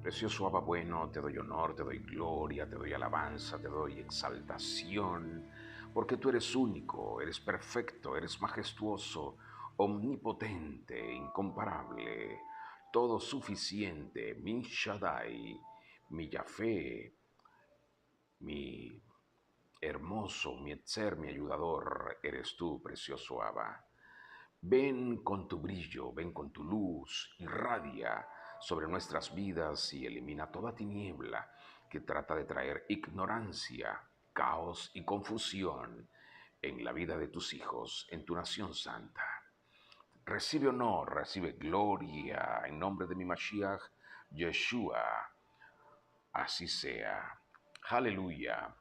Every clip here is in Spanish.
Precioso Abba bueno, te doy honor, te doy gloria, te doy alabanza, te doy exaltación, porque tú eres único, eres perfecto, eres majestuoso, omnipotente, incomparable, todo suficiente, mi Shaddai, mi Yahvé, mi hermoso, mi Etzer, mi ayudador, eres tú, precioso Abba. Ven con tu brillo, ven con tu luz, irradia sobre nuestras vidas y elimina toda tiniebla que trata de traer ignorancia, caos y confusión en la vida de tus hijos, en tu nación santa. Recibe honor, recibe gloria en nombre de mi Mashiach, Yeshua. Así sea. Aleluya.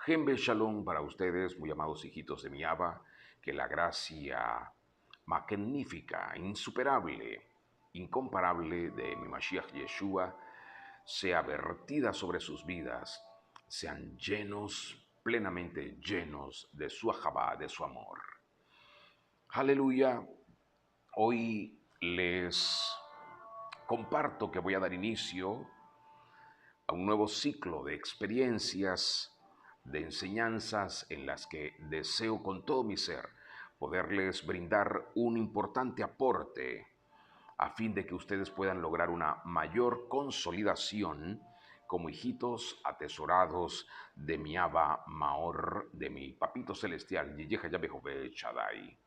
Gembe Shalom para ustedes, muy amados hijitos de mi Abba, que la gracia magnífica, insuperable, incomparable de mi Mashiach Yeshua sea vertida sobre sus vidas, sean llenos, plenamente llenos de su ajabá, de su amor. Aleluya. Hoy les comparto que voy a dar inicio a un nuevo ciclo de experiencias, de enseñanzas en las que deseo con todo mi ser poderles brindar un importante aporte a fin de que ustedes puedan lograr una mayor consolidación como hijitos atesorados de mi Abba Maor, de mi Papito Celestial, Yeyeja Yahweh Shaddai.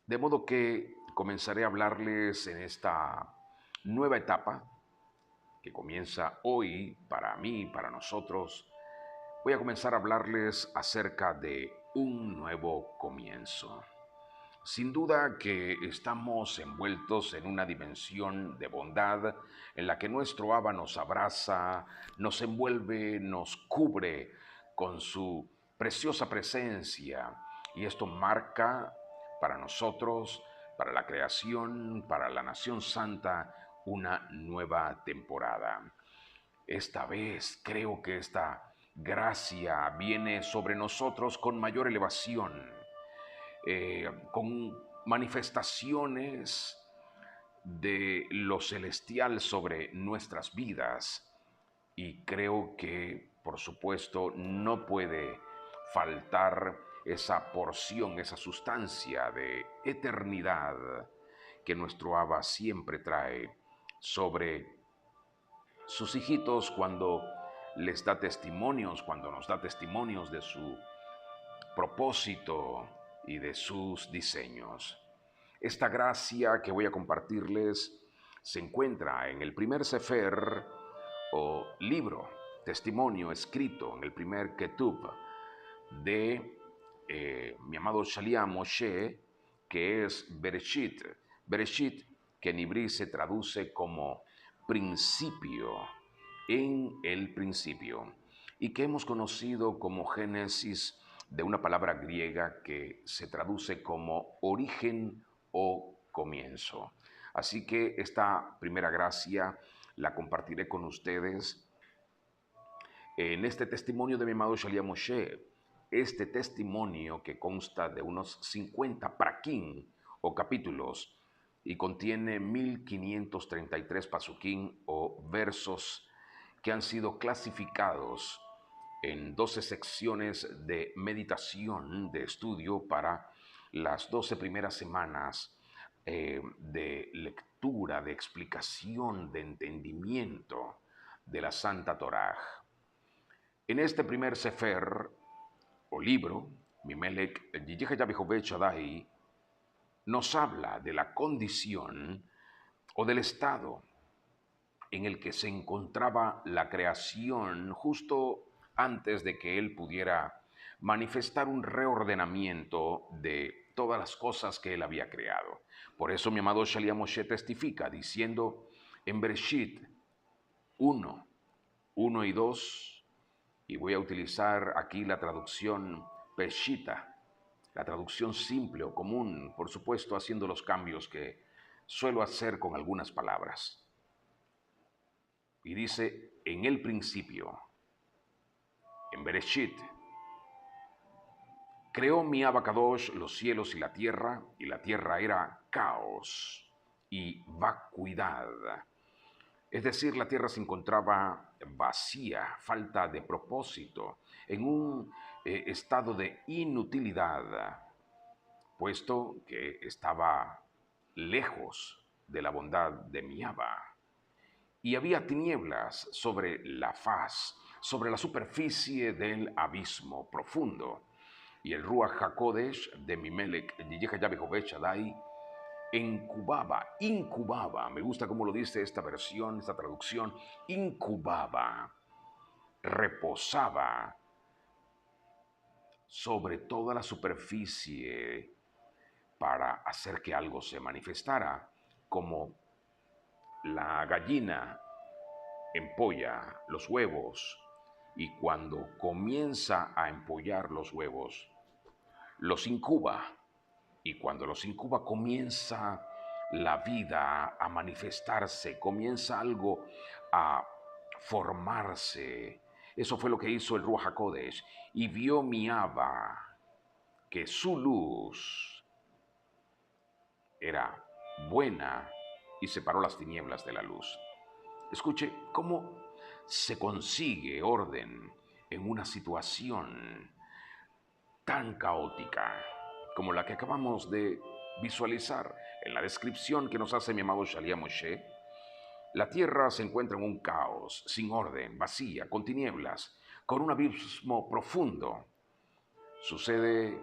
De modo que comenzaré a hablarles en esta nueva etapa que comienza hoy para mí, para nosotros. Voy a comenzar a hablarles acerca de un nuevo comienzo. Sin duda que estamos envueltos en una dimensión de bondad en la que nuestro Abba nos abraza, nos envuelve, nos cubre con su preciosa presencia. Y esto marca para nosotros, para la creación, para la nación santa, una nueva temporada. Esta vez creo que esta gracia viene sobre nosotros con mayor elevación, con manifestaciones de lo celestial sobre nuestras vidas. Y creo que, por supuesto, no puede faltar esa porción, esa sustancia de eternidad que nuestro Abba siempre trae sobre sus hijitos cuando les da testimonios, cuando nos da testimonios de su propósito y de sus diseños. Esta gracia que voy a compartirles se encuentra en el primer Sefer o libro, testimonio escrito en el primer Ketub de mi amado Shalia Moshe, que es Bereshit. Bereshit, que en hebreo se traduce como principio, en el principio, y que hemos conocido como Génesis, de una palabra griega que se traduce como origen o comienzo. Así que esta primera gracia la compartiré con ustedes en este testimonio de mi amado Shalia Moshe. Este testimonio que consta de unos 50 prakim o capítulos y contiene 1533 pasukim o versos que han sido clasificados en 12 secciones de meditación, de estudio para las 12 primeras semanas de lectura, de explicación, de entendimiento de la Santa Torá. En este primer sefer o libro, Mimelech Yiyeja Yahweh Shaddai nos habla de la condición o del estado en el que se encontraba la creación justo antes de que él pudiera manifestar un reordenamiento de todas las cosas que él había creado. Por eso mi amado Shalia Moshe testifica diciendo en Bereshit 1, 1 y 2, y voy a utilizar aquí la traducción Peshita, la traducción simple o común, por supuesto haciendo los cambios que suelo hacer con algunas palabras. Y dice, en el principio, en Bereshit, creó mi Abacadosh los cielos y la tierra era caos y vacuidad. Es decir, la tierra se encontraba vacía, falta de propósito, en un estado de inutilidad, puesto que estaba lejos de la bondad de mi Abba. Y había tinieblas sobre la faz, sobre la superficie del abismo profundo. Y el Ruach HaKodesh de Mimelech, Yahweh Jehová Shaddai, incubaba, me gusta cómo lo dice esta versión, esta traducción, incubaba, reposaba sobre toda la superficie para hacer que algo se manifestara, como la gallina empolla los huevos y cuando comienza a empollar los huevos, los incuba y cuando los incuba comienza la vida a manifestarse, comienza algo a formarse. Eso fue lo que hizo el Ruach HaKodesh. Y vio mi Abba que su luz era buena y separó las tinieblas de la luz. Escuche cómo se consigue orden en una situación tan caótica como la que acabamos de visualizar en la descripción que nos hace mi amado Shalia Moshe. La tierra se encuentra en un caos, sin orden, vacía, con tinieblas, con un abismo profundo. Sucede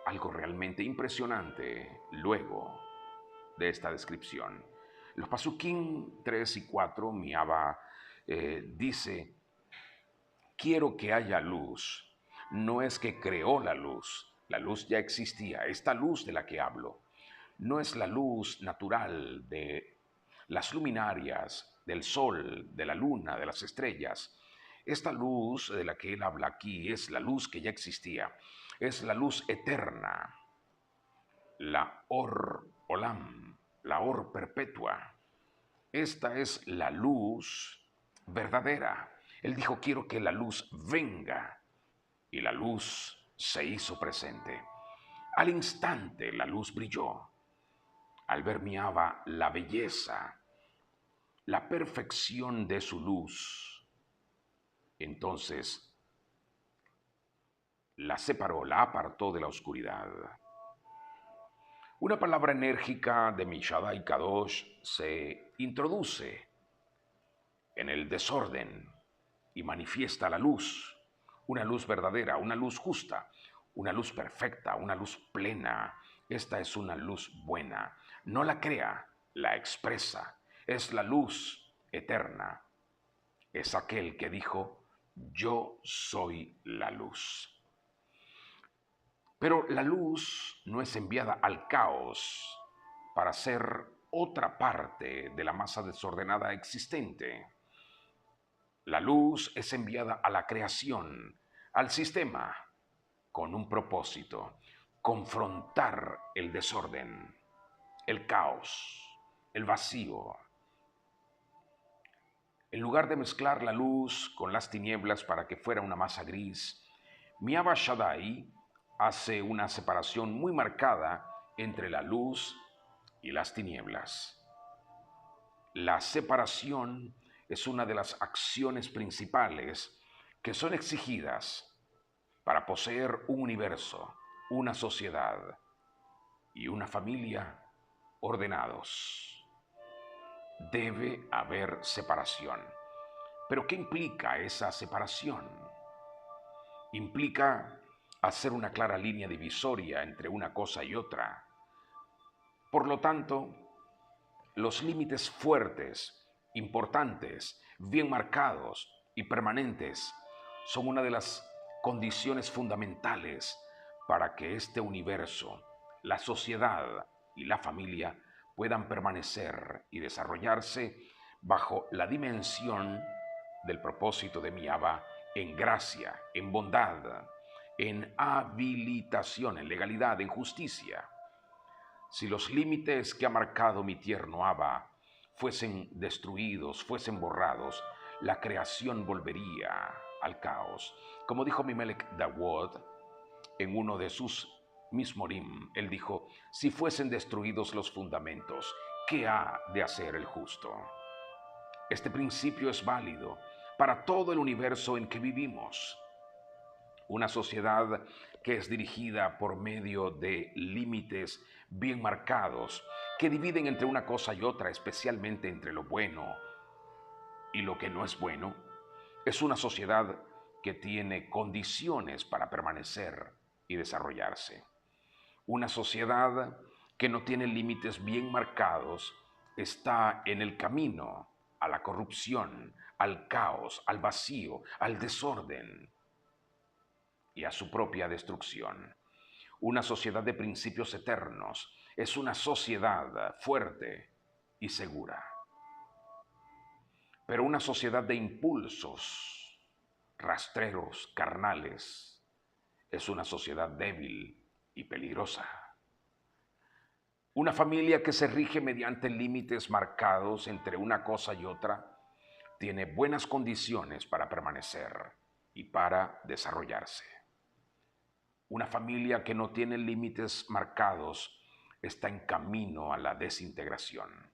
algo realmente impresionante luego de esta descripción. Los Pasukim 3 y 4, mi Abba dice, quiero que haya luz. No es que creó la luz ya existía. Esta luz de la que hablo no es la luz natural de las luminarias, del sol, de la luna, de las estrellas. Esta luz de la que él habla aquí es la luz que ya existía. Es la luz eterna, la Or Olam, la Or perpetua. Esta es la luz verdadera. Él dijo, quiero que la luz venga. Y la luz se hizo presente. Al instante la luz brilló. Al ver mi Abba la belleza, la perfección de su luz, entonces la separó, la apartó de la oscuridad. Una palabra enérgica de mi Shaddai Kadosh se introduce en el desorden y manifiesta la luz, una luz verdadera, una luz justa, una luz perfecta, una luz plena. Esta es una luz buena. No la crea, la expresa. Es la luz eterna. Es aquel que dijo, yo soy la luz. Pero la luz no es enviada al caos para ser otra parte de la masa desordenada existente. La luz es enviada a la creación, al sistema, con un propósito: confrontar el desorden, el caos, el vacío. En lugar de mezclar la luz con las tinieblas para que fuera una masa gris, mi Abba Shaddai hace una separación muy marcada entre la luz y las tinieblas. La separación es una de las acciones principales que son exigidas para poseer un universo, una sociedad y una familia ordenados. Debe haber separación. ¿Pero qué implica esa separación? Implica hacer una clara línea divisoria entre una cosa y otra. Por lo tanto, los límites fuertes, importantes, bien marcados y permanentes son una de las condiciones fundamentales para que este universo, la sociedad y la familia puedan permanecer y desarrollarse bajo la dimensión del propósito de mi Abba en gracia, en bondad, en habilitación, en legalidad, en justicia. Si los límites que ha marcado mi tierno Abba fuesen destruidos, fuesen borrados, la creación volvería al caos. Como dijo Mimelech Dawod en uno de sus Mismorim, él dijo, si fuesen destruidos los fundamentos, ¿qué ha de hacer el justo? Este principio es válido para todo el universo en que vivimos. Una sociedad que es dirigida por medio de límites bien marcados que dividen entre una cosa y otra, especialmente entre lo bueno y lo que no es bueno, es una sociedad que tiene condiciones para permanecer y desarrollarse. Una sociedad que no tiene límites bien marcados está en el camino a la corrupción, al caos, al vacío, al desorden y a su propia destrucción. Una sociedad de principios eternos es una sociedad fuerte y segura. Pero una sociedad de impulsos, rastreros, carnales, es una sociedad débil y peligrosa. Una familia que se rige mediante límites marcados entre una cosa y otra tiene buenas condiciones para permanecer y para desarrollarse. Una familia que no tiene límites marcados está en camino a la desintegración.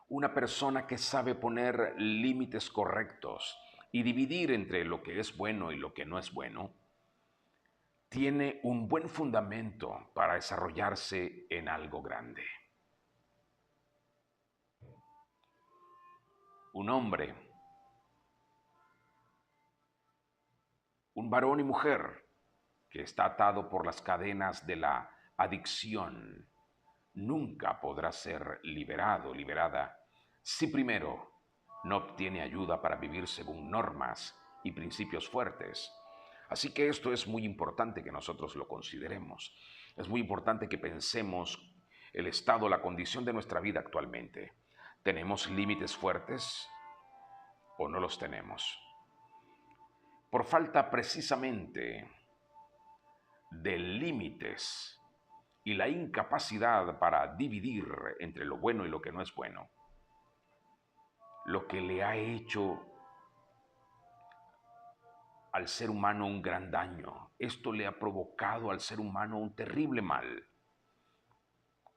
Una persona que sabe poner límites correctos y dividir entre lo que es bueno y lo que no es bueno, tiene un buen fundamento para desarrollarse en algo grande. Un hombre, un varón y mujer que está atado por las cadenas de la adicción, nunca podrá ser liberado, liberada, si primero no obtiene ayuda para vivir según normas y principios fuertes. Así que esto es muy importante que nosotros lo consideremos. Es muy importante que pensemos el estado, la condición de nuestra vida actualmente. ¿Tenemos límites fuertes o no los tenemos? Por falta precisamente de límites y la incapacidad para dividir entre lo bueno y lo que no es bueno, lo que le ha hecho al ser humano un gran daño. Esto le ha provocado al ser humano un terrible mal.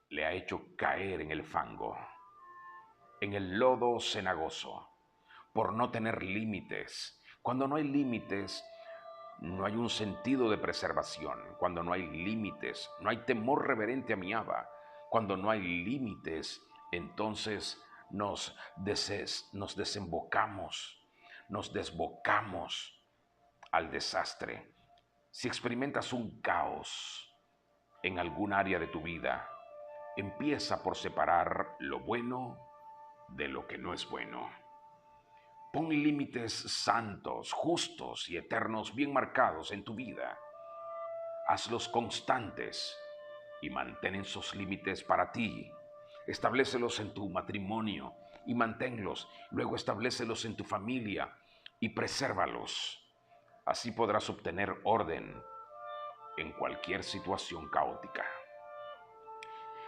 Le ha hecho caer en el fango, en el lodo cenagoso, por no tener límites. Cuando no hay límites, no hay un sentido de preservación. Cuando no hay límites, no hay temor reverente a mi Abba. Cuando no hay límites, entonces nos desembocamos, nos desbocamos al desastre. Si experimentas un caos en algún área de tu vida, empieza por separar lo bueno de lo que no es bueno. Pon límites santos, justos y eternos bien marcados en tu vida. Hazlos constantes y mantén esos límites para ti. Establécelos en tu matrimonio y manténlos. Luego establécelos en tu familia y presérvalos. Así podrás obtener orden en cualquier situación caótica.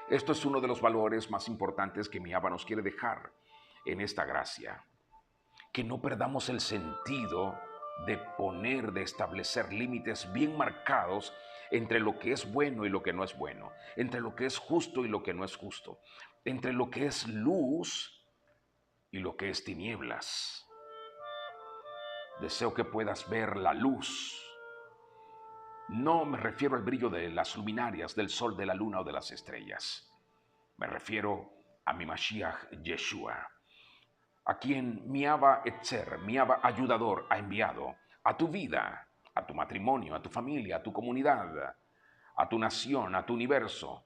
Esto es uno de los valores más importantes que mi Abba nos quiere dejar en esta gracia. Que no perdamos el sentido de poner, de establecer límites bien marcados entre lo que es bueno y lo que no es bueno, entre lo que es justo y lo que no es justo, entre lo que es luz y lo que es tinieblas. Deseo que puedas ver la luz. No me refiero al brillo de las luminarias, del sol, de la luna o de las estrellas. Me refiero a mi Mashiach Yeshua, a quien mi Abba Etzer, mi Abba ayudador, ha enviado a tu vida, a tu matrimonio, a tu familia, a tu comunidad, a tu nación, a tu universo,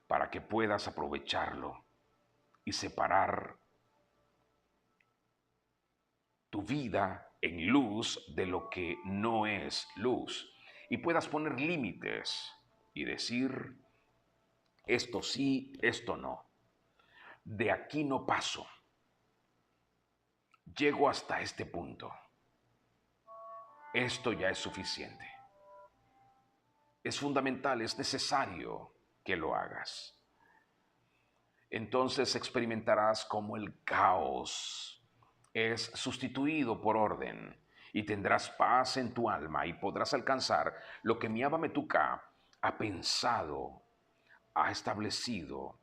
para que puedas aprovecharlo y separar tu vida en luz de lo que no es luz, y puedas poner límites y decir, esto sí, esto no. De aquí no paso. Llego hasta este punto. Esto ya es suficiente. Es fundamental, es necesario que lo hagas. Entonces experimentarás cómo el caos es sustituido por orden y tendrás paz en tu alma y podrás alcanzar lo que mi Abba Metuca ha pensado, ha establecido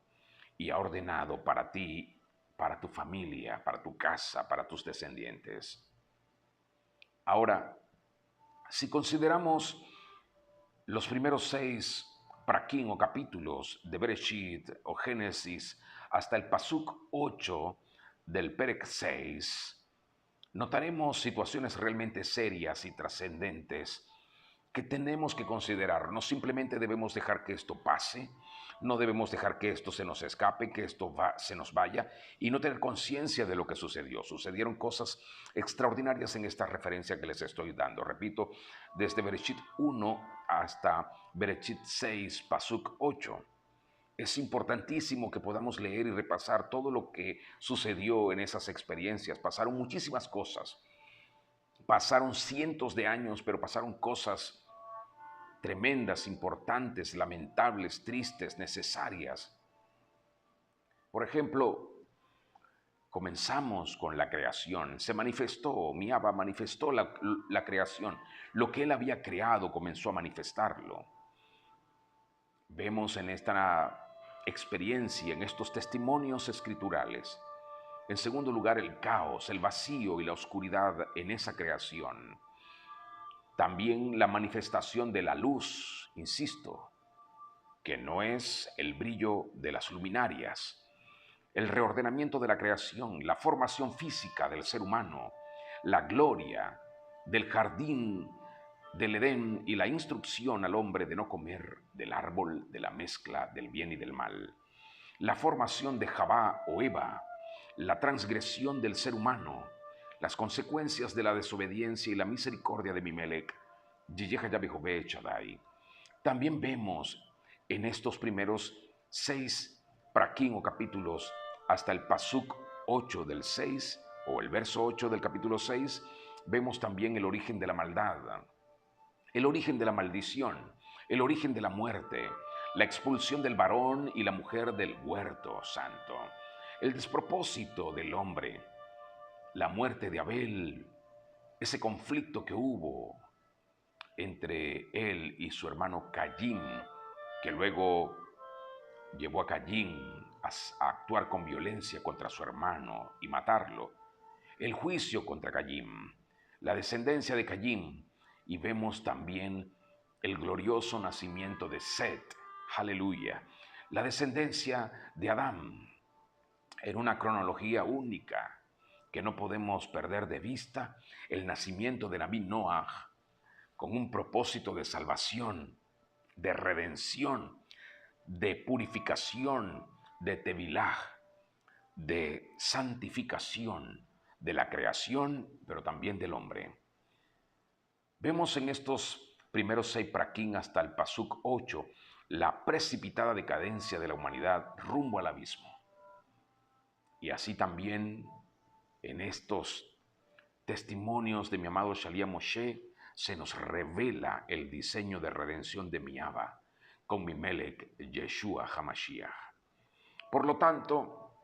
y ha ordenado para ti para tu familia, para tu casa, para tus descendientes. Ahora, si consideramos los primeros 6 prakim o capítulos de Bereshit o Génesis hasta el Pasuk 8 del Perek 6, notaremos situaciones realmente serias y trascendentes que tenemos que considerar. No simplemente debemos dejar que esto pase, no debemos dejar que esto se nos escape, que esto se nos vaya y no tener conciencia de lo que sucedió. Sucedieron cosas extraordinarias en esta referencia que les estoy dando. Repito, desde Bereshit 1 hasta Bereshit 6, Pasuk 8. Es importantísimo que podamos leer y repasar todo lo que sucedió en esas experiencias. Pasaron muchísimas cosas. Pasaron cientos de años, pero pasaron cosas tremendas, importantes, lamentables, tristes, necesarias. Por ejemplo, comenzamos con la creación. Se manifestó, mi Abba manifestó la creación. Lo que él había creado comenzó a manifestarlo. Vemos en esta experiencia, en estos testimonios escriturales, en segundo lugar, el caos, el vacío y la oscuridad en esa creación. También la manifestación de la luz, insisto, que no es el brillo de las luminarias, el reordenamiento de la creación, la formación física del ser humano, la gloria del jardín del Edén y la instrucción al hombre de no comer del árbol de la mezcla del bien y del mal, la formación de Jabá o Eva, la transgresión del ser humano, las consecuencias de la desobediencia y la misericordia de Mimelec, Yiyeh Shaddai. También vemos en estos primeros 6 prakim o capítulos hasta el pasuk 8 del 6 o el verso 8 del capítulo 6, vemos también el origen de la maldad, el origen de la maldición, el origen de la muerte, la expulsión del varón y la mujer del huerto santo, el despropósito del hombre, la muerte de Abel, ese conflicto que hubo entre él y su hermano Caín, que luego llevó a Caín a actuar con violencia contra su hermano y matarlo, el juicio contra Caín, la descendencia de Caín, y vemos también el glorioso nacimiento de Set, aleluya, la descendencia de Adán, en una cronología única que no podemos perder de vista, el nacimiento de Naví Noah, con un propósito de salvación, de redención, de purificación, de tevilá, de santificación de la creación, pero también del hombre. Vemos en estos primeros 6 prakim hasta el pasuk 8 la precipitada decadencia de la humanidad rumbo al abismo. Y así también en estos testimonios de mi amado Shalia Moshe se nos revela el diseño de redención de mi Abba con mi Melech Yeshua HaMashiach. Por lo tanto,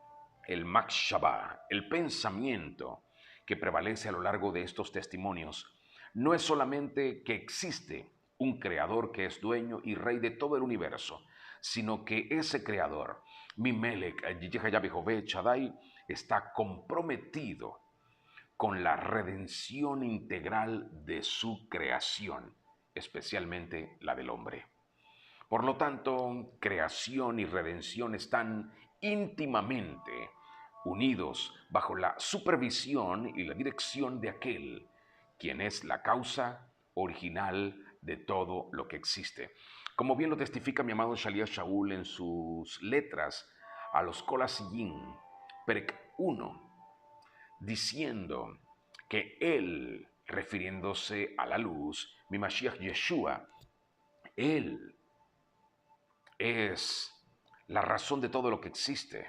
el Makshaba, el pensamiento que prevalece a lo largo de estos testimonios, no es solamente que existe un creador que es dueño y rey de todo el universo, sino que ese creador, mi Melech Yiyeh Shaddai, está comprometido con la redención integral de su creación, especialmente la del hombre. Por lo tanto, creación y redención están íntimamente unidos bajo la supervisión y la dirección de aquel quien es la causa original de todo lo que existe. Como bien lo testifica mi amado Shalia Shaul en sus letras a los Kolasiyim, Perek 1, diciendo que él, refiriéndose a la luz, mi Mashiach Yeshua, él es la razón de todo lo que existe.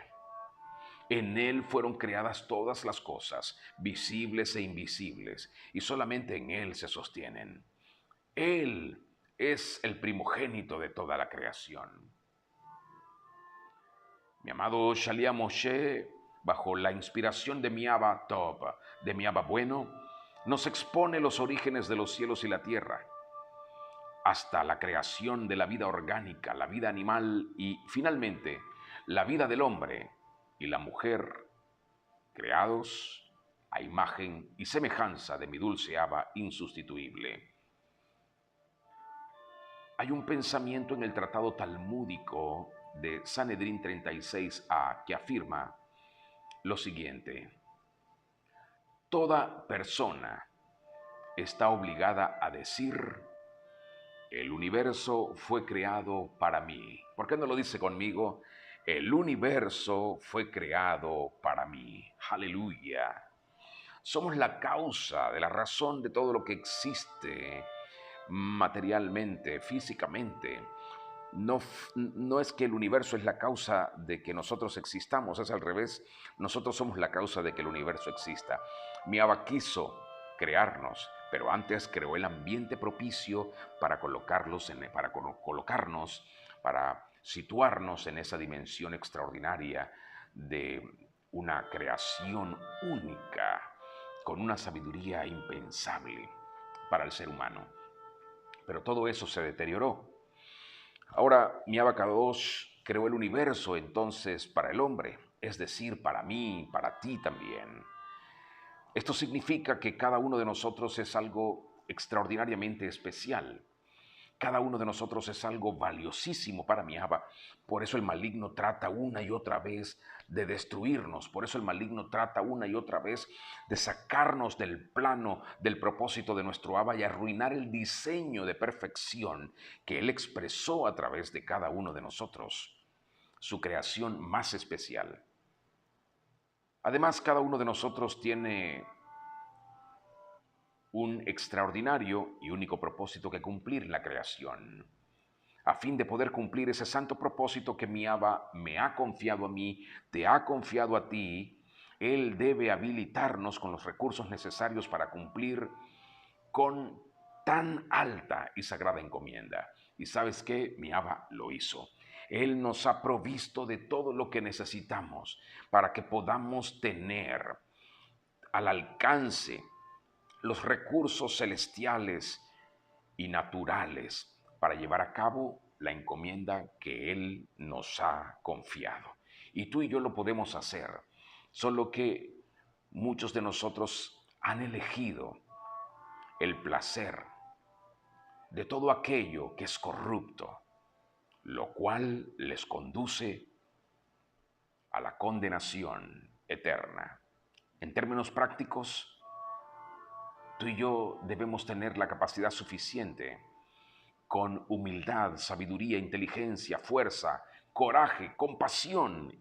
En él fueron creadas todas las cosas, visibles e invisibles, y solamente en él se sostienen. Él es el primogénito de toda la creación. Mi amado Shalia Moshe, bajo la inspiración de mi Abba Tov, de mi Abba bueno, nos expone los orígenes de los cielos y la tierra, hasta la creación de la vida orgánica, la vida animal y finalmente la vida del hombre y la mujer creados a imagen y semejanza de mi dulce Abba insustituible. Hay un pensamiento en el tratado talmúdico de Sanedrín 36a que afirma lo siguiente: toda persona está obligada a decir, el universo fue creado para mí. ¿Por qué no lo dice conmigo? El universo fue creado para mí. Aleluya. Somos la causa de la razón de todo lo que existe materialmente, físicamente. No es que el universo es la causa de que nosotros existamos, es al revés. Nosotros somos la causa de que el universo exista. Mi Abba quiso crearnos, pero antes creó el ambiente propicio para colocarnos, para situarnos en esa dimensión extraordinaria de una creación única, con una sabiduría impensable para el ser humano. Pero todo eso se deterioró. Ahora, mi Abacados creó el universo entonces para el hombre, es decir, para mí, para ti también. Esto significa que cada uno de nosotros es algo extraordinariamente especial. Cada uno de nosotros es algo valiosísimo para mi Abba. Por eso el maligno trata una y otra vez de destruirnos. Por eso el maligno trata una y otra vez de sacarnos del plano, del propósito de nuestro Abba y arruinar el diseño de perfección que Él expresó a través de cada uno de nosotros, su creación más especial. Además, cada uno de nosotros tiene un extraordinario y único propósito que cumplir en la creación. A fin de poder cumplir ese santo propósito que mi Abba me ha confiado a mí, te ha confiado a ti, Él debe habilitarnos con los recursos necesarios para cumplir con tan alta y sagrada encomienda. ¿Y sabes qué? Mi Abba lo hizo. Él nos ha provisto de todo lo que necesitamos para que podamos tener al alcance los recursos celestiales y naturales para llevar a cabo la encomienda que Él nos ha confiado. Y tú y yo lo podemos hacer, solo que muchos de nosotros han elegido el placer de todo aquello que es corrupto, lo cual les conduce a la condenación eterna. En términos prácticos, tú y yo debemos tener la capacidad suficiente, con humildad, sabiduría, inteligencia, fuerza, coraje, compasión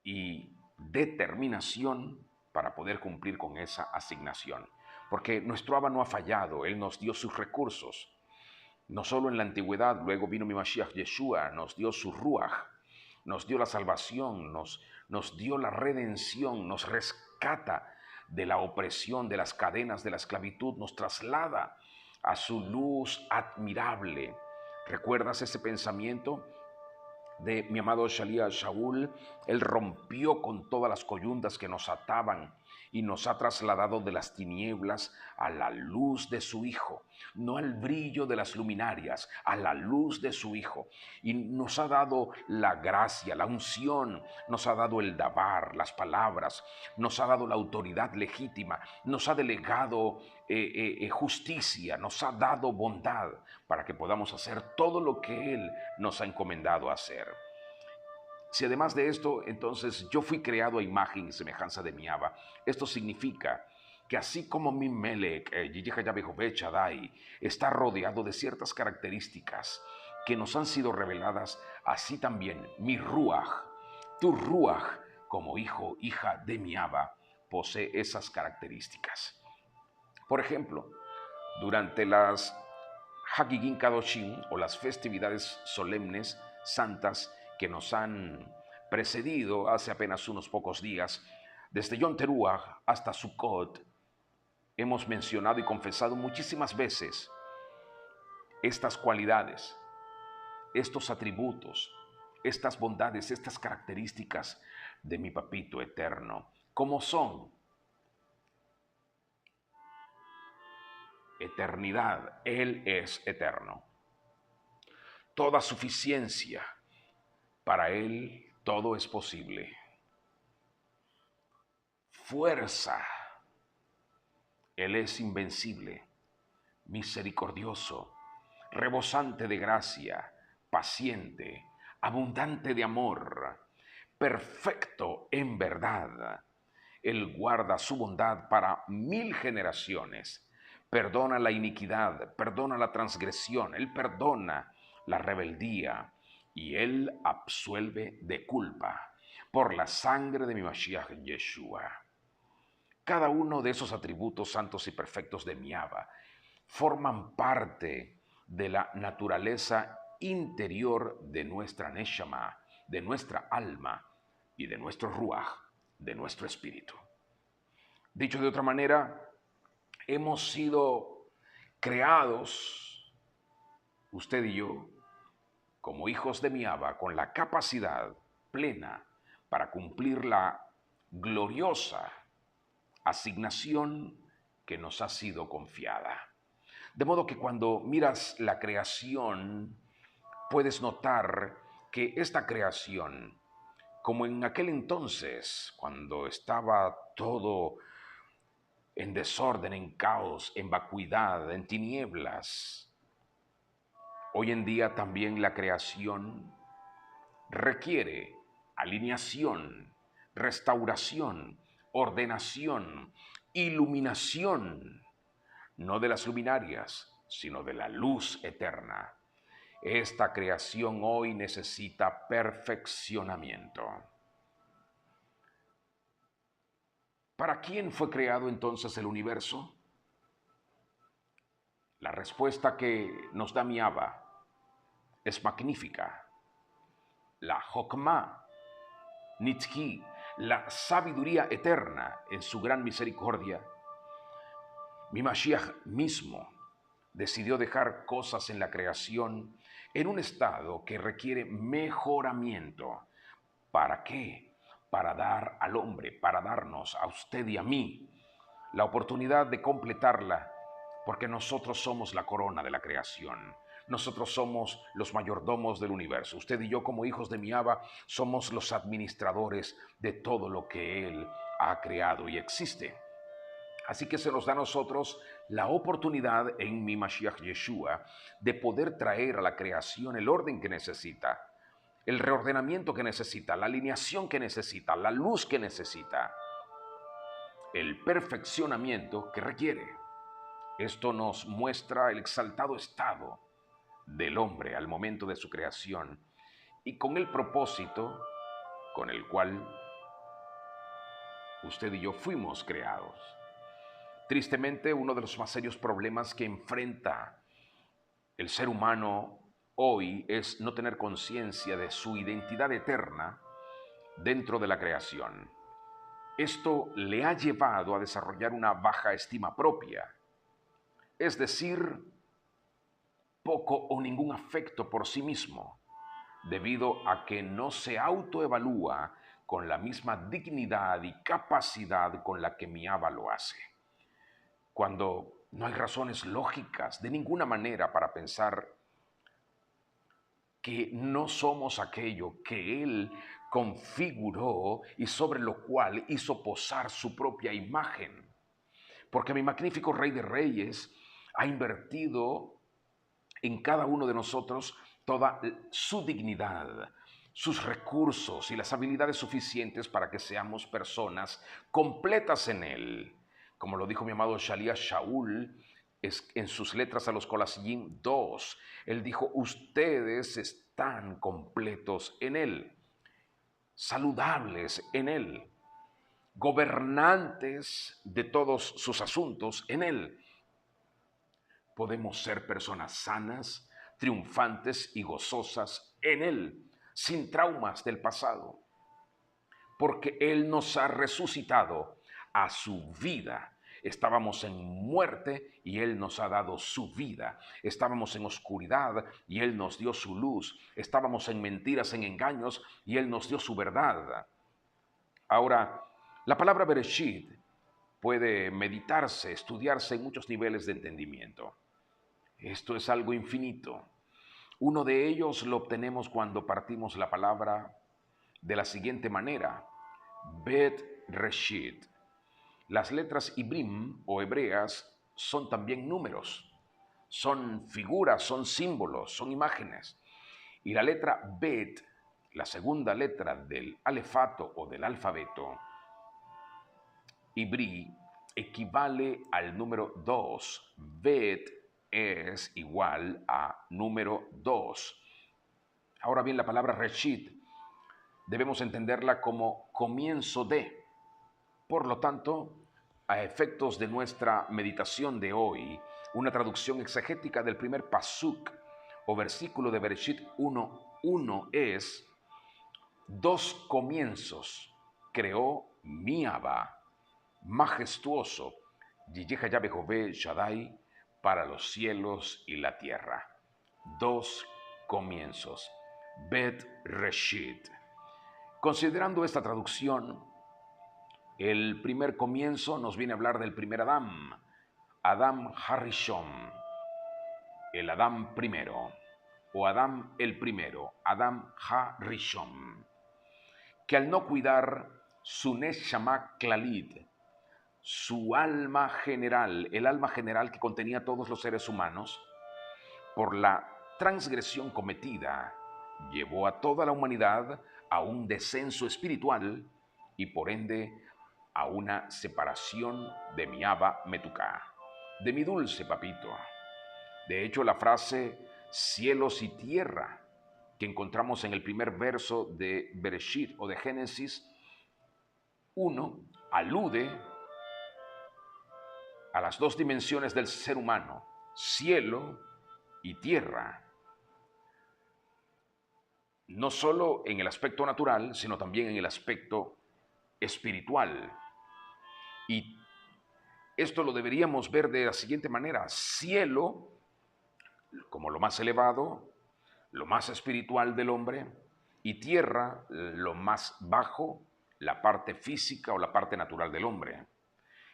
y determinación para poder cumplir con esa asignación. Porque nuestro Abba no ha fallado, Él nos dio sus recursos. No solo en la antigüedad, luego vino mi Mashiach Yeshua, nos dio su Ruach, nos dio la salvación, nos dio la redención, nos rescata de la opresión, de las cadenas de la esclavitud, nos traslada a su luz admirable. ¿Recuerdas ese pensamiento de mi amado Shalia Shaul? Él rompió con todas las coyundas que nos ataban y nos ha trasladado de las tinieblas a la luz de su Hijo, no al brillo de las luminarias, a la luz de su Hijo. Y nos ha dado la gracia, la unción, nos ha dado el dabar, las palabras, nos ha dado la autoridad legítima, nos ha delegado justicia, nos ha dado bondad para que podamos hacer todo lo que Él nos ha encomendado hacer. Si además de esto, entonces yo fui creado a imagen y semejanza de mi Abba, esto significa que así como mi Melech, Yahweh Shaddai, está rodeado de ciertas características que nos han sido reveladas, así también mi Ruach, tu Ruach, como hijo, hija de mi Abba, posee esas características. Por ejemplo, durante las Hagigin Kadoshim, o las festividades solemnes santas que nos han precedido hace apenas unos pocos días, desde Yom Teruah hasta Sukkot, hemos mencionado y confesado muchísimas veces estas cualidades, estos atributos, estas bondades, estas características de mi Papito eterno. ¿Cómo son? Eternidad. Él es eterno. Toda suficiencia. Para Él todo es posible. fuerza. Él es invencible, misericordioso, rebosante de gracia, paciente, abundante de amor, perfecto en verdad. Él guarda su bondad para 1000 generaciones. Perdona la iniquidad, perdona la transgresión, Él perdona la rebeldía y Él absuelve de culpa por la sangre de mi Mashiach Yeshua. Cada uno de esos atributos santos y perfectos de mi Abba forman parte de la naturaleza interior de nuestra Neshama, de nuestra alma y de nuestro Ruach, de nuestro espíritu. Dicho de otra manera, hemos sido creados, usted y yo, como hijos de mi Abba, con la capacidad plena para cumplir la gloriosa asignación que nos ha sido confiada. De modo que cuando miras la creación, puedes notar que esta creación, como en aquel entonces, cuando estaba todo en desorden, en caos, en vacuidad, en tinieblas, hoy en día también la creación requiere alineación, restauración, ordenación, iluminación, no de las luminarias, sino de la luz eterna. Esta creación hoy necesita perfeccionamiento. ¿Para quién fue creado entonces el universo? La respuesta que nos da mi Abba es magnífica. La Jokmah Nitzki, la sabiduría eterna en su gran misericordia. Mi Mashiach mismo decidió dejar cosas en la creación en un estado que requiere mejoramiento. ¿Para qué? Para dar al hombre, para darnos a usted y a mí la oportunidad de completarla, porque nosotros somos la corona de la creación. Nosotros somos los mayordomos del universo. Usted y yo, como hijos de mi Abba, somos los administradores de todo lo que Él ha creado y existe. Así que se nos da a nosotros la oportunidad en mi Mashiach Yeshua de poder traer a la creación el orden que necesita, el reordenamiento que necesita, la alineación que necesita, la luz que necesita, el perfeccionamiento que requiere. Esto nos muestra el exaltado estado del hombre al momento de su creación y con el propósito con el cual usted y yo fuimos creados. Tristemente, uno de los más serios problemas que enfrenta el ser humano hoy es no tener conciencia de su identidad eterna dentro de la creación. Esto le ha llevado a desarrollar una baja estima propia, es decir, poco o ningún afecto por sí mismo, debido a que no se autoevalúa con la misma dignidad y capacidad con la que mi Abba lo hace. Cuando no hay razones lógicas de ninguna manera para pensar que no somos aquello que Él configuró y sobre lo cual hizo posar su propia imagen. Porque mi magnífico Rey de Reyes ha invertido en cada uno de nosotros toda su dignidad, sus recursos y las habilidades suficientes para que seamos personas completas en Él. Como lo dijo mi amado Shalía Shaul en sus letras a los Colasillín 2, él dijo, ustedes están completos en Él, saludables en Él, gobernantes de todos sus asuntos en Él. Podemos ser personas sanas, triunfantes y gozosas en Él, sin traumas del pasado, porque Él nos ha resucitado a su vida. Estábamos en muerte y Él nos ha dado su vida. Estábamos en oscuridad y Él nos dio su luz. Estábamos en mentiras, en engaños y Él nos dio su verdad. Ahora, la palabra Bereshit puede meditarse, estudiarse en muchos niveles de entendimiento. Esto es algo infinito. Uno de ellos lo obtenemos cuando partimos la palabra de la siguiente manera. Bet Reshit. Las letras Ibrim o hebreas son también números, son figuras, son símbolos, son imágenes. Y la letra Bet, la segunda letra del alefato o del alfabeto Ibrí, equivale al número 2. Bet es igual a número 2. Ahora bien, la palabra Reshit debemos entenderla como comienzo de. Por lo tanto, a efectos de nuestra meditación de hoy, una traducción exegética del primer pasuk o versículo de Bereshit 1:1 es: dos comienzos creó mi Abba, majestuoso, Yiyeja Yahweh Jové Shaddai, para los cielos y la tierra. Dos comienzos. Bet Reshit. Considerando esta traducción, el primer comienzo nos viene a hablar del primer Adán, Adam Harishon, el Adán primero, o Adán el primero, Adam Harishon, que al no cuidar su Neshama Klalit, su alma general, el alma general que contenía a todos los seres humanos, por la transgresión cometida, llevó a toda la humanidad a un descenso espiritual y por ende a una separación de mi Abba Metuká, de mi dulce papito. De hecho, la frase cielos y tierra que encontramos en el primer verso de Bereshit o de Génesis 1 alude a las dos dimensiones del ser humano, cielo y tierra. No solo en el aspecto natural, sino también en el aspecto espiritual. Y esto lo deberíamos ver de la siguiente manera: cielo como lo más elevado, lo más espiritual del hombre, y tierra, lo más bajo, la parte física o la parte natural del hombre.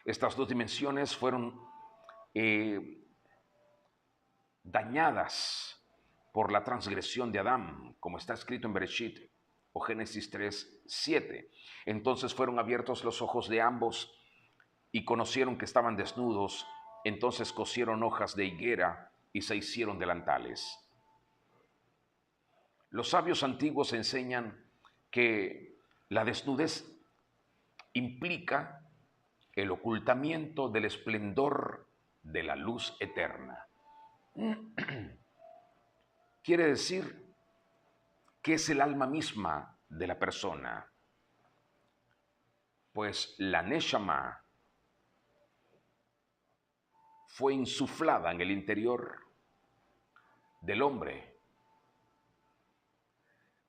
Estas dos dimensiones fueron dañadas por la transgresión de Adán, como está escrito en Bereshit o Génesis 3:7. Entonces fueron abiertos los ojos de ambos y conocieron que estaban desnudos. Entonces cosieron hojas de higuera y se hicieron delantales. Los sabios antiguos enseñan que la desnudez implica el ocultamiento del esplendor de la luz eterna. Quiere decir que es el alma misma de la persona, pues la Neshama fue insuflada en el interior del hombre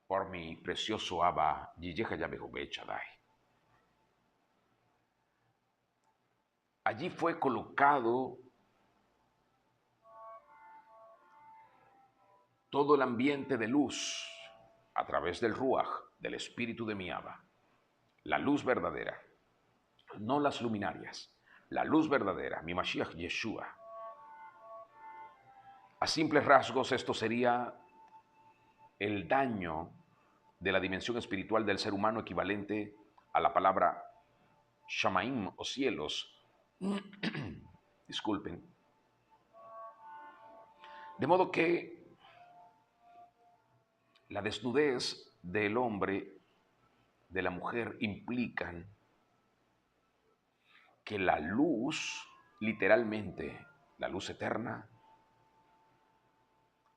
por mi precioso Abba, Yiyeja Yahweh Jové Shaddai. Allí fue colocado todo el ambiente de luz a través del Ruach, del espíritu de mi Abba. La luz verdadera, no las luminarias, la luz verdadera, mi Mashiach Yeshua. A simples rasgos, esto sería el daño de la dimensión espiritual del ser humano, equivalente a la palabra Shamaim o cielos. Disculpen. De modo que la desnudez del hombre, de la mujer, implican que la luz, literalmente la luz eterna,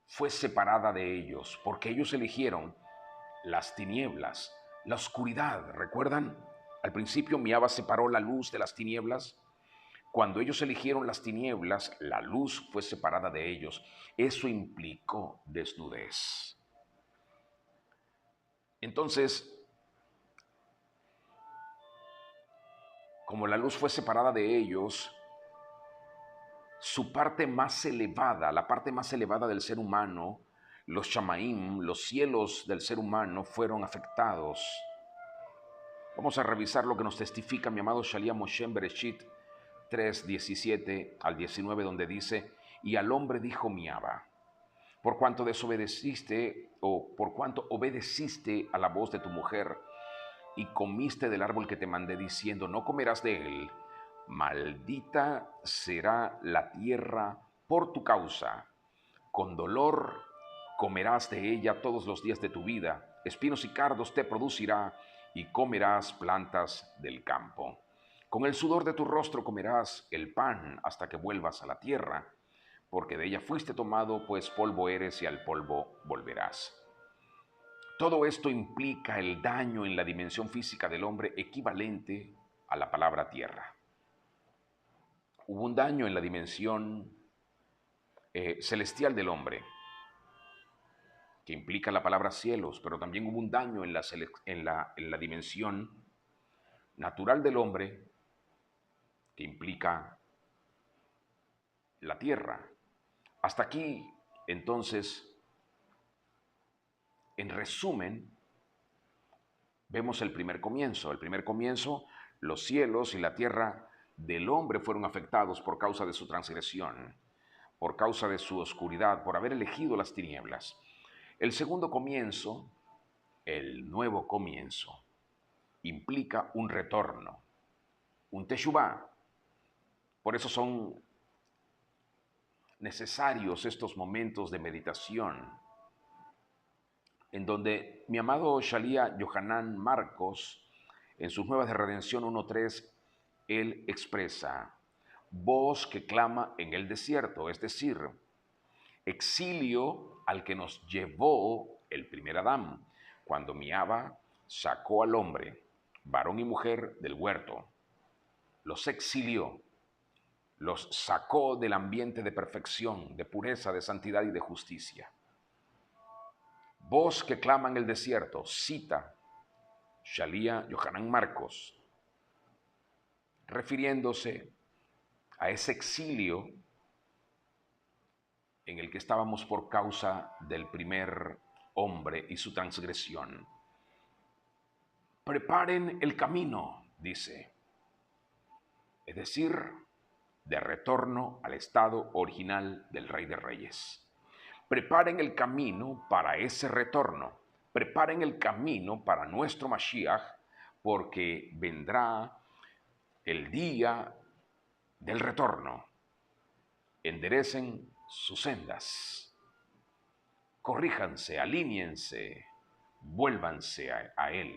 fue separada de ellos, porque ellos eligieron las tinieblas, la oscuridad. ¿Recuerdan? Al principio mi Abba separó la luz de las tinieblas. Cuando ellos eligieron las tinieblas, la luz fue separada de ellos. Eso implicó desnudez. Entonces, como la luz fue separada de ellos, su parte más elevada, la parte más elevada del ser humano, los Shamaim, los cielos del ser humano, fueron afectados. Vamos a revisar lo que nos testifica mi amado Shalia Moshe en Bereshit 3:17 al 19, donde dice: y al hombre dijo mi Abba, por cuanto desobedeciste o por cuanto obedeciste a la voz de tu mujer y comiste del árbol que te mandé diciendo, no comerás de él, Maldita será la tierra por tu causa. Con dolor comerás de ella todos los días de tu vida. Espinos y cardos te producirá y comerás plantas del campo. Con el sudor de tu rostro comerás el pan hasta que vuelvas a la tierra, porque de ella fuiste tomado, pues polvo eres y al polvo volverás. Todo esto implica el daño en la dimensión física del hombre equivalente a la palabra tierra. Hubo un daño en la dimensión celestial del hombre, que implica la palabra cielos, pero también hubo un daño en la dimensión natural del hombre, que implica la tierra. Hasta aquí, entonces, en resumen, vemos el primer comienzo. El primer comienzo, los cielos y la tierra del hombre fueron afectados por causa de su transgresión, por causa de su oscuridad, por haber elegido las tinieblas. El segundo comienzo, el nuevo comienzo, implica un retorno, un teshuvá. Por eso son necesarios estos momentos de meditación, en donde mi amado Shalía Yohanan Marcos, en sus Nuevas de Redención 1.3, él expresa: voz que clama en el desierto, es decir, exilio al que nos llevó el primer Adán, cuando mi Abba sacó al hombre, varón y mujer, del huerto. Los exilió, los sacó del ambiente de perfección, de pureza, de santidad y de justicia. Voz que clama en el desierto, cita Shalía Yohanan Marcos, refiriéndose a ese exilio en el que estábamos por causa del primer hombre y su transgresión. Preparen el camino, dice, es decir, de retorno al estado original del Rey de Reyes. Preparen el camino para ese retorno. Preparen el camino para nuestro Mashiach, porque vendrá el día del retorno. Enderecen sus sendas. Corríjanse, alíñense, vuélvanse a Él.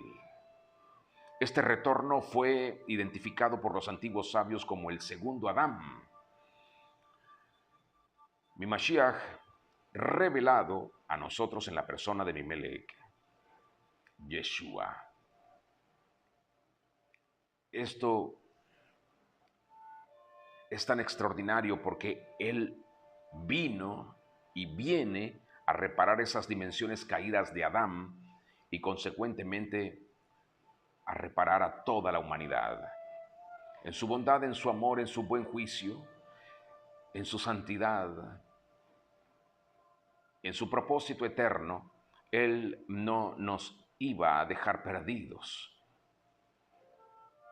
Este retorno fue identificado por los antiguos sabios como el segundo Adán. Mi Mashiach revelado a nosotros en la persona de mi Melech, Yeshua. Esto es tan extraordinario porque Él vino y viene a reparar esas dimensiones caídas de Adán y consecuentemente a reparar a toda la humanidad. En su bondad, en su amor, en su buen juicio, en su santidad, en su propósito eterno, Él no nos iba a dejar perdidos.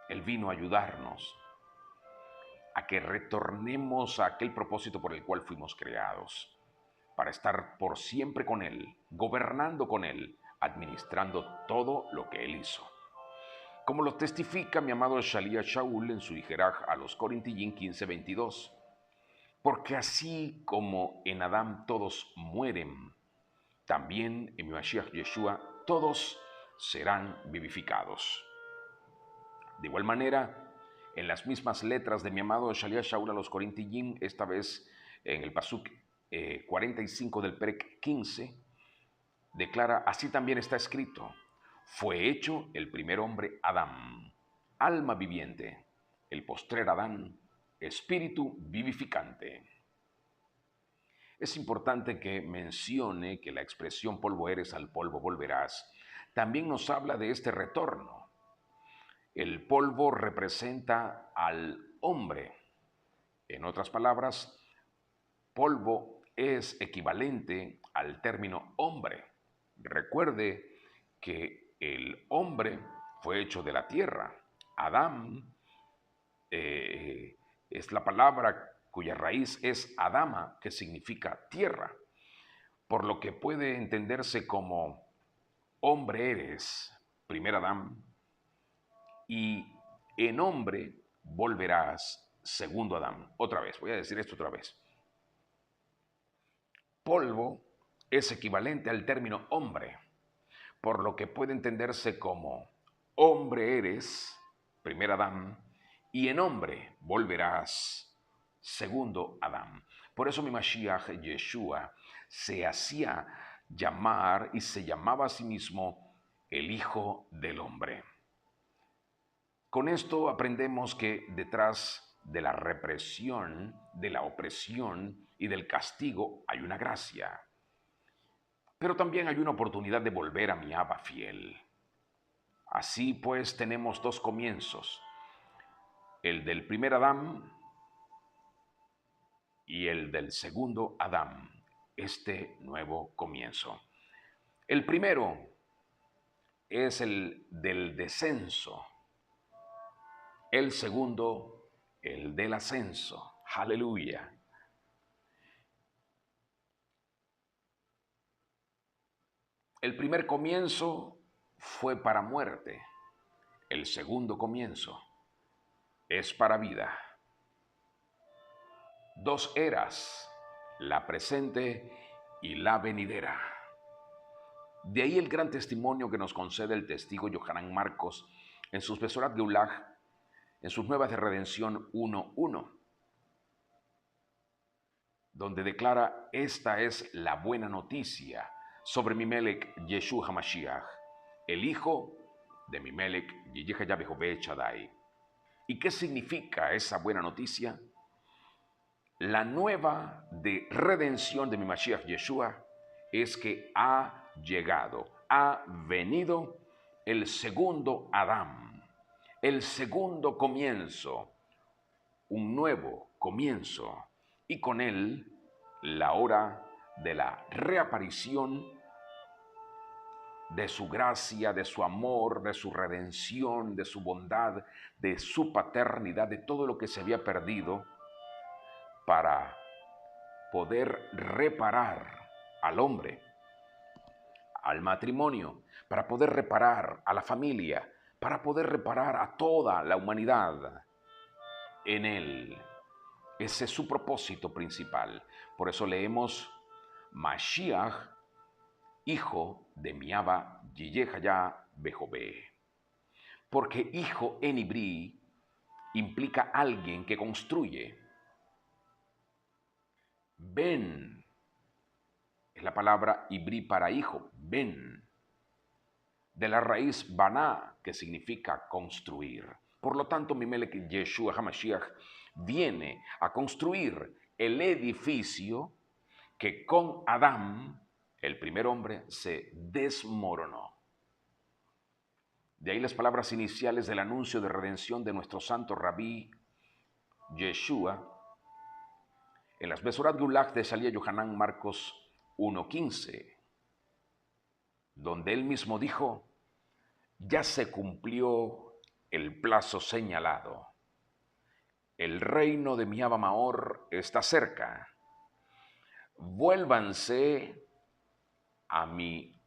Él vino a ayudarnos a que retornemos a aquel propósito por el cual fuimos creados, para estar por siempre con Él, gobernando con Él, administrando todo lo que Él hizo. Como lo testifica mi amado Shalía Shaul en su Hijeraj a los Corintillín 15:22. Porque así como en Adán todos mueren, también en mi Mashiach Yeshua todos serán vivificados. De igual manera, en las mismas letras de mi amado Shalía Shaul a los Corintillín, esta vez en el Pasuk 45 del Perek 15, declara: así también está escrito, fue hecho el primer hombre Adán, alma viviente, el postrer Adán, espíritu vivificante. Es importante que mencione que la expresión polvo eres, al polvo volverás también nos habla de este retorno. El polvo representa al hombre. En otras palabras, polvo es equivalente al término hombre. Recuerde que el hombre fue hecho de la tierra. Adán es la palabra cuya raíz es Adama, que significa tierra, por lo que puede entenderse como hombre eres, primer Adán, y en hombre volverás, segundo Adán. Otra vez, voy a decir esto otra vez. Polvo es equivalente al término hombre, por lo que puede entenderse como hombre eres, primer Adán, y en hombre volverás, segundo Adán. Por eso mi Mashiach Yeshua se hacía llamar y se llamaba a sí mismo el Hijo del Hombre. Con esto aprendemos que detrás de la represión, de la opresión y del castigo hay una gracia. Pero también hay una oportunidad de volver a mi Abba fiel. Así pues tenemos dos comienzos, el del primer Adán y el del segundo Adán, este nuevo comienzo. El primero es el del descenso, el segundo el del ascenso. Aleluya. El primer comienzo fue para muerte, el segundo comienzo es para vida. Dos eras, la presente y la venidera. De ahí el gran testimonio que nos concede el testigo Yohanan Marcos en sus Besorat Geulah, en sus Nuevas de Redención 1:1, donde declara: esta es la buena noticia sobre mi Melech Yeshua HaMashiach, el hijo de mi Melech Yehove Shaddai. ¿Y qué significa esa buena noticia? La nueva de redención de mi Mashiach Yeshua es que ha llegado, ha venido el segundo Adán, el segundo comienzo, un nuevo comienzo, y con él la hora de la reaparición de su gracia, de su amor, de su redención, de su bondad, de su paternidad, de todo lo que se había perdido, para poder reparar al hombre, al matrimonio, para poder reparar a la familia, para poder reparar a toda la humanidad en él. Ese es su propósito principal. Por eso leemos Mashiach, hijo de mi Abba Yehaya Behové. Porque hijo en Ibrí implica alguien que construye. Ben es la palabra Ibrí para hijo, ben, de la raíz baná, que significa construir. Por lo tanto, mi Melech Yeshua HaMashiach viene a construir el edificio que con Adán, el primer hombre, se desmoronó. De ahí las palabras iniciales del anuncio de redención de nuestro santo rabí Yeshua en las Besorat Geulah de Salía Yohanan Marcos 1:15, donde él mismo dijo: ya se cumplió el plazo señalado. El reino de mi Abba Maor está cerca. Vuélvanse a mi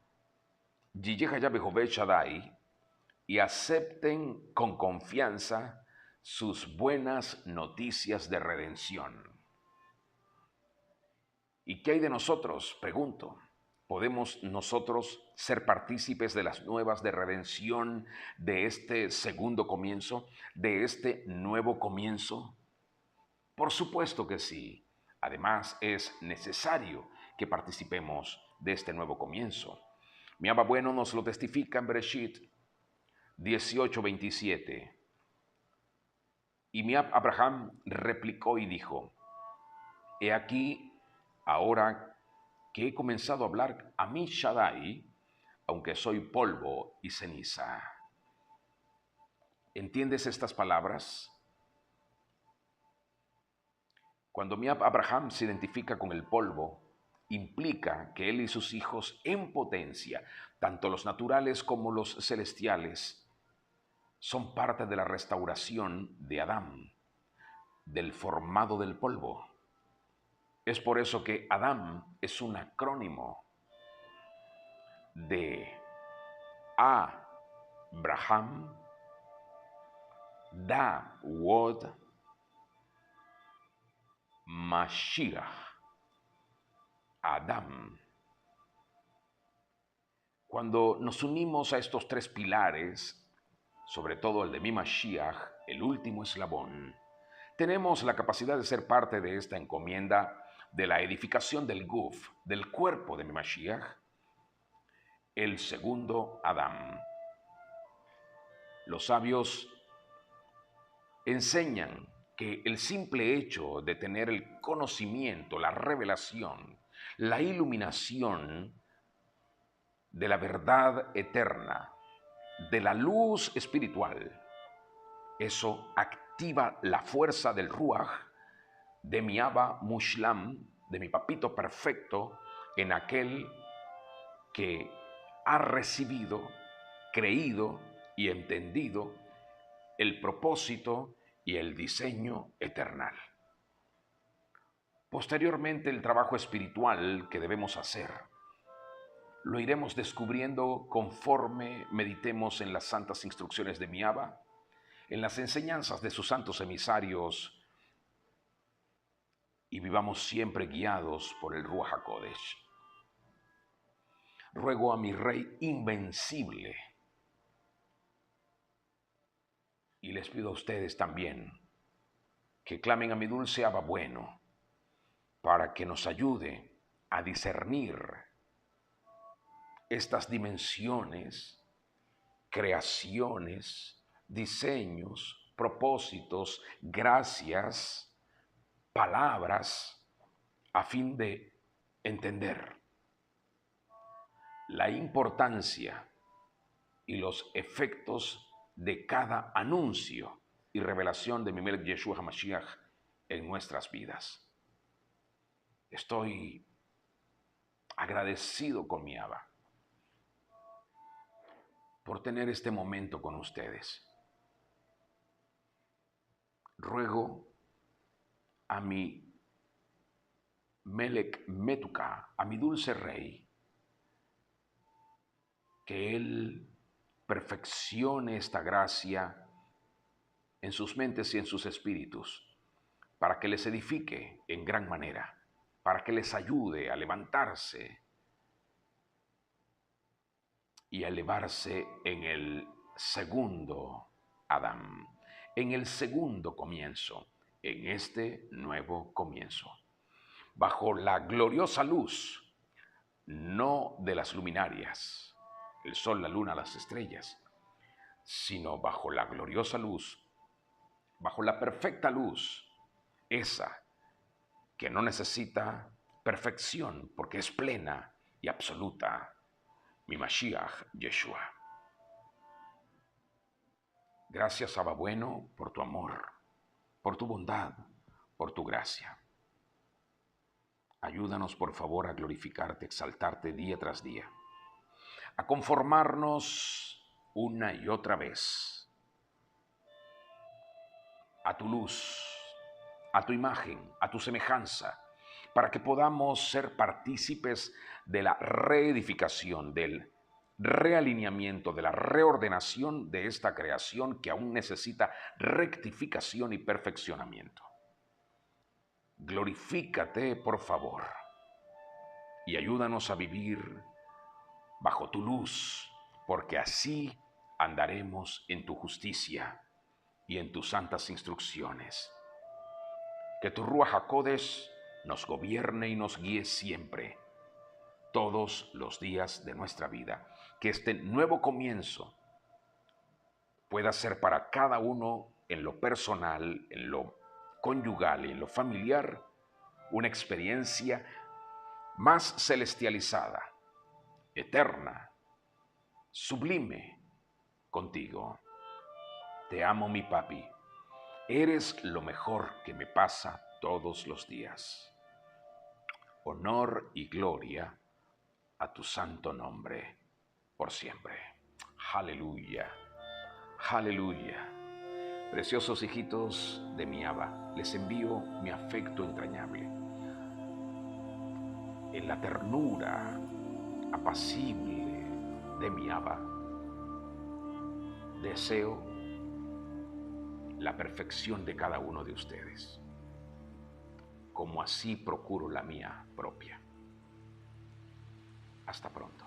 Yehaya Behové Shaddai y acepten con confianza sus buenas noticias de redención. ¿Y qué hay de nosotros? Pregunto. ¿Podemos nosotros ser partícipes de las nuevas de redención de este segundo comienzo, de este nuevo comienzo? Por supuesto que sí. Además, es necesario que participemos de este nuevo comienzo. Mi Abba bueno nos lo testifica en Bereshit 18:27. Y mi Abraham replicó y dijo: he aquí, ahora que he comenzado a hablar a mi Shaddai, aunque soy polvo y ceniza. ¿Entiendes estas palabras? Cuando mi Abraham se identifica con el polvo, implica que él y sus hijos en potencia, tanto los naturales como los celestiales, son parte de la restauración de Adán, del formado del polvo. Es por eso que Adán es un acrónimo de Abraham, Da Wod Mashiach Adam. Cuando nos unimos a estos tres pilares, sobre todo el de mi Mashiach, el último eslabón, tenemos la capacidad de ser parte de esta encomienda de la edificación del Guf, del cuerpo de mi Mashiach, el segundo Adam. Los sabios enseñan que el simple hecho de tener el conocimiento, la revelación, la iluminación de la verdad eterna, de la luz espiritual, eso activa la fuerza del Ruach, de mi Abba Mushlam, de mi papito perfecto, en aquel que ha recibido, creído y entendido el propósito y el diseño eternal. Posteriormente, el trabajo espiritual que debemos hacer lo iremos descubriendo conforme meditemos en las santas instrucciones de mi Abba, en las enseñanzas de sus santos emisarios, y vivamos siempre guiados por el Ruach HaKodesh. Ruego a mi Rey invencible, y les pido a ustedes también que clamen a mi dulce Abba bueno, para que nos ayude a discernir estas dimensiones, creaciones, diseños, propósitos, gracias, palabras, a fin de entender la importancia y los efectos de cada anuncio y revelación de mi Melech Yeshua HaMashiach en nuestras vidas. Estoy agradecido con mi Abba por tener este momento con ustedes. Ruego a mi Melech Metuka, a mi dulce Rey, que Él perfeccione esta gracia en sus mentes y en sus espíritus, para que les edifique en gran manera, para que les ayude a levantarse y a elevarse en el segundo Adán, en el segundo comienzo, en este nuevo comienzo, bajo la gloriosa luz, no de las luminarias, el sol, la luna, las estrellas, sino bajo la gloriosa luz, bajo la perfecta luz, esa que no necesita perfección porque es plena y absoluta, mi Mashiach Yeshua. Gracias, Abba bueno, por tu amor, por tu bondad, por tu gracia. Ayúdanos, por favor, a glorificarte, exaltarte día tras día, a conformarnos una y otra vez a tu luz, a tu imagen, a tu semejanza, para que podamos ser partícipes de la reedificación, del realineamiento, de la reordenación de esta creación que aún necesita rectificación y perfeccionamiento. Glorifícate, por favor, y ayúdanos a vivir bajo tu luz, porque así andaremos en tu justicia y en tus santas instrucciones. Que tu Ruach HaKodesh nos gobierne y nos guíe siempre, todos los días de nuestra vida. Que este nuevo comienzo pueda ser para cada uno en lo personal, en lo conyugal y en lo familiar, una experiencia más celestializada, eterna, sublime contigo. Te amo, mi papi. Eres lo mejor que me pasa todos los días. Honor y gloria a tu santo nombre por siempre. Aleluya, aleluya. Preciosos hijitos de mi Abba, les envío mi afecto entrañable. En la ternura apacible de mi Abba, deseo la perfección de cada uno de ustedes, como así procuro la mía propia. Hasta pronto.